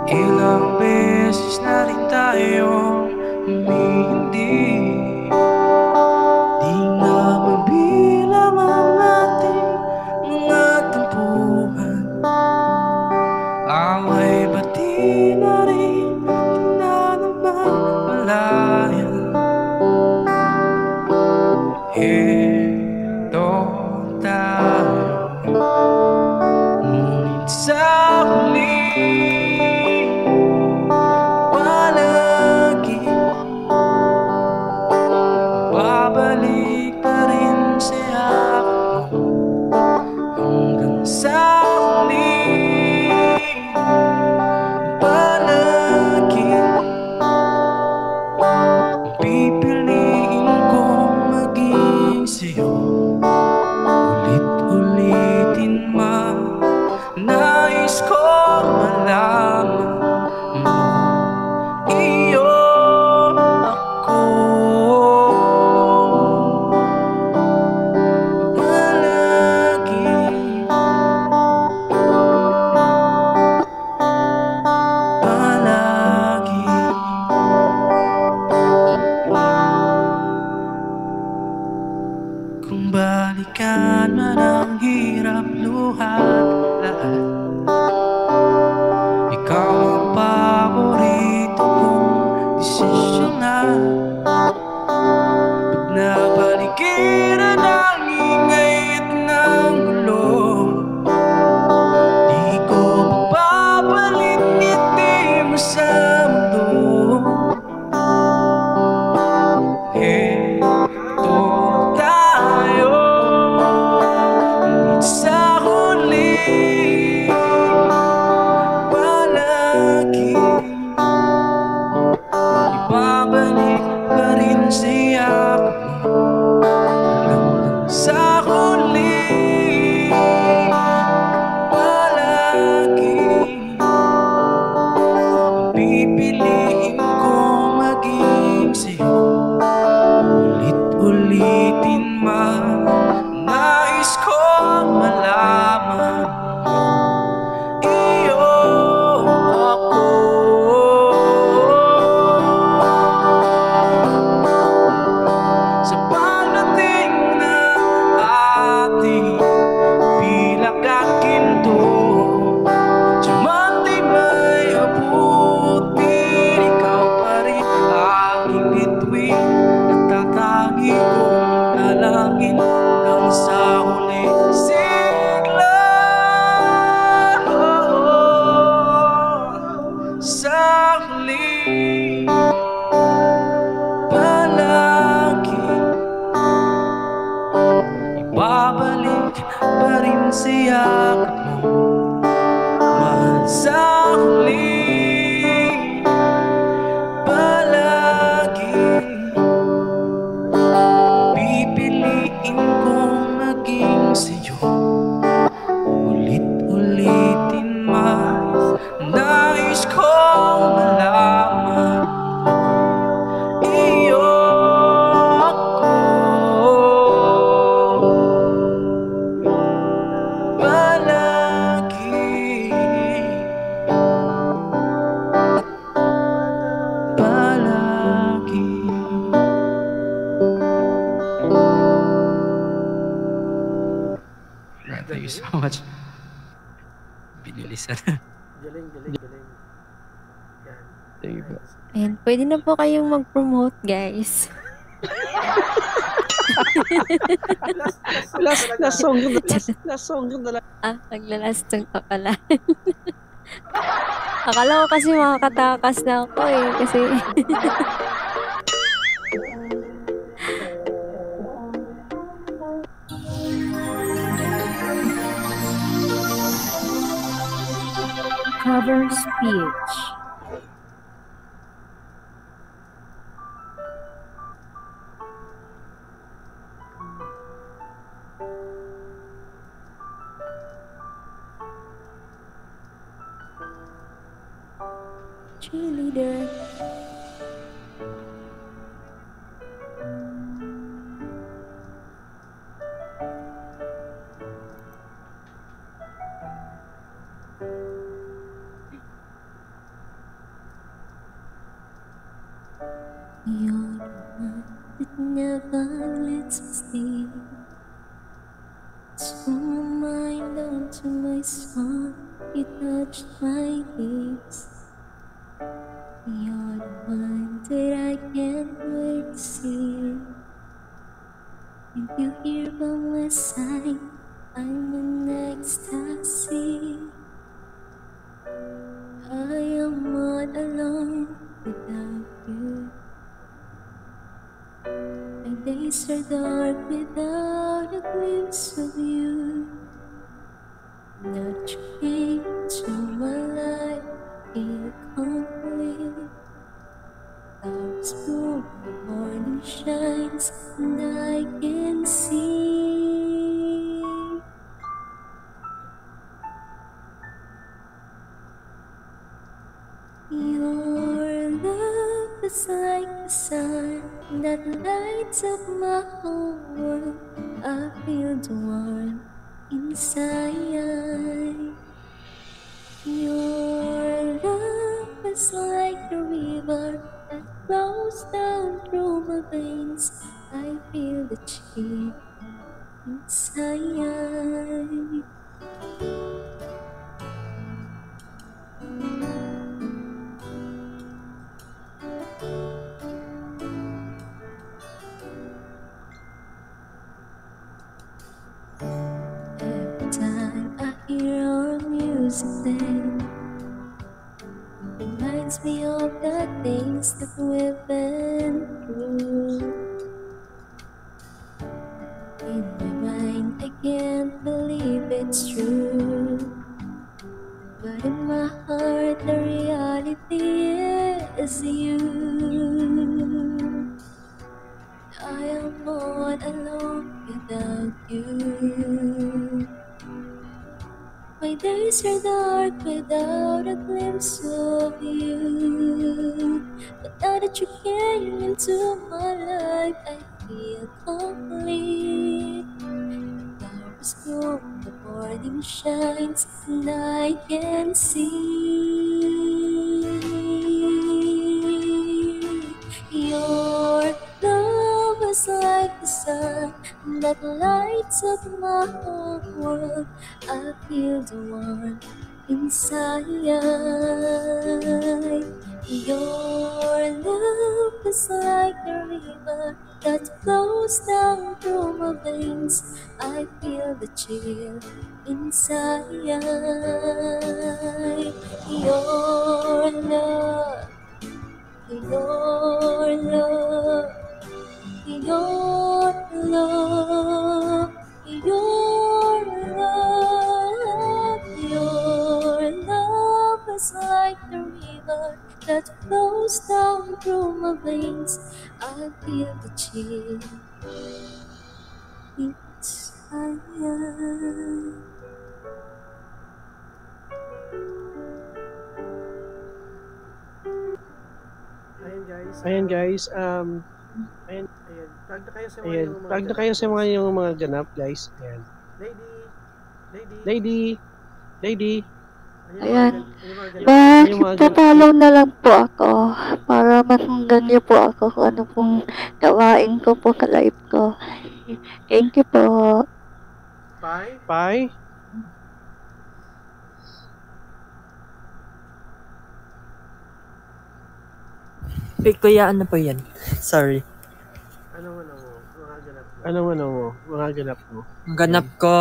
Ilang beses na rin tayong humihindi. Di nga mabilang ang ating mga tampuhan. Away ba't di na rin, di na naman malayan. Ito tayo, ngunit sa huli palagi babalik pa rin sa yakap mo hanggang sa huli. Palagi pipiliin kong maging sa'yo, ulit-ulitin man. Nais ko malaman mo, iyo ako. Palagi, palagi. Kung balikan man ang hirap, luhat, lahat, ikaw ang paborito kong desisyon na. Pag napaligiran ang ingay at ng gulo, di ko mapapalit ngiti mo sa mundo. Heto tayo, ngunit sa huli palagi ibabalik pa rin sa yakap mo hanggang sa huli. Palagi pipiliin kong maging sa'yo, ulit-ulitin man. Nais kong malaman mo, iyo ako. Sa pagdating ng ating pinakakinto, di man di may abutin, ikaw pa rin aking bituin. Natatangi kong dalangin hanggang sa huli sigla. Sa huli palagi ibabalik pa rin sa yakap mo, mahal. Sa huli palagi pipiliin kong maging sa'yo, ulit-ulitin man. Nais kong malaman mo, iyo ako. Palagi, palagi. Thank you so much. Binilisan. Galing, galing, galing. Yan. Thank you po. Ayan, pwede na po kayong mag-promote, guys. Last song na lang. Ah, naglalastong ka pala. Akala ko kasi makakatakas na ako eh. Kasi Cover speech. cheerleader. You're the one that never lets me sleep. From my mind down to my soul, you touched my lips. You're the one that I can't wait to see. If you here by my side, I'm in ecstasy. I am not alone without you. My days are dark without a glimpse of you. Not you came to my life, feel complete. Flowers bloom, the morning shines, and I can see. Your love is like the sun that lights up my whole world. I feel the warmth inside. Your love is like a river that flows down through my veins. I feel the chill inside. Every time I hear our music then reminds me of the things that we've been through. In my mind I can't believe it's true, but in my heart the reality is you. I am not alone without you. My days are dark without a glimpse of you. But now that you came into my life, I feel complete. Flowers bloom, the morning shines, and I can see. Your love is like the sun that lights up my whole world. I feel the warmth inside. Your love is like a river that flows down through my veins. I feel the chill inside. Your love, your love, your love, your love, your love is like the river that flows down through my veins. I feel the chill inside. Ayan guys, Ayan, tag na kayo sa mga ayan, yung mga tag na kayo sa ganap, mga yung mga ganap guys. Ayan. Lady, Lady, lady, Ayan. yung mga ganap. Bakit Yung mga papalaw na lang po ako para masunggan niyo po ako kung ano pong gawain ko po sa live ko. Thank you po. Bye. Pai, Kuya, ano po yan? Sorry. Ano mo, mga ganap mo. ano mo, mga ganap mo. Ang ganap ko,